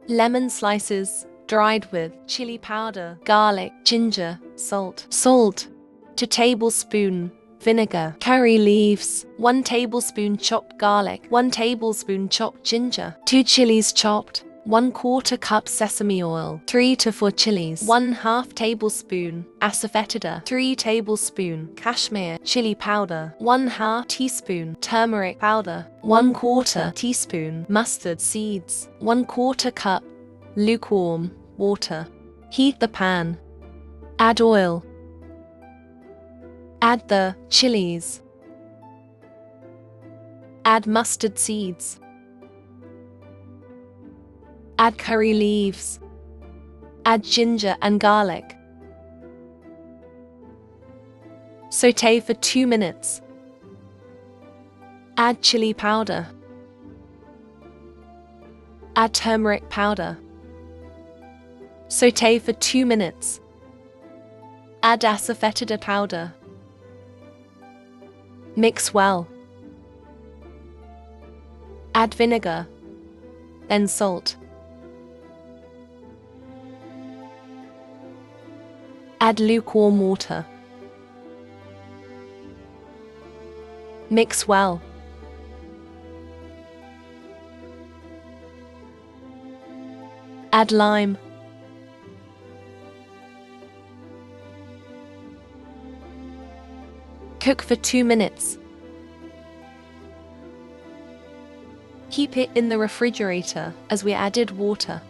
Lemon slices, dried with chili powder, garlic, ginger, salt. 2 tablespoons vinegar, curry leaves, 1 tablespoon chopped garlic, 1 tablespoon chopped ginger, 2 chilies chopped, 1/4 cup sesame oil, 3 to 4 chilies, 1/2 tablespoon asafoetida, 3 tablespoon cashmere chili powder, 1/2 teaspoon turmeric powder, 1/4 teaspoon mustard seeds, 1/4 cup lukewarm water. Heat the pan. Add oil. Add the chilies. Add mustard seeds. Add curry leaves. Add ginger and garlic. Sauté for 2 minutes. Add chili powder. Add turmeric powder. Sauté for 2 minutes. Add asafoetida powder. Mix well. Add vinegar, then salt. Add lukewarm water. Mix well. Add lime. Cook for 2 minutes. Keep it in the refrigerator as we added water.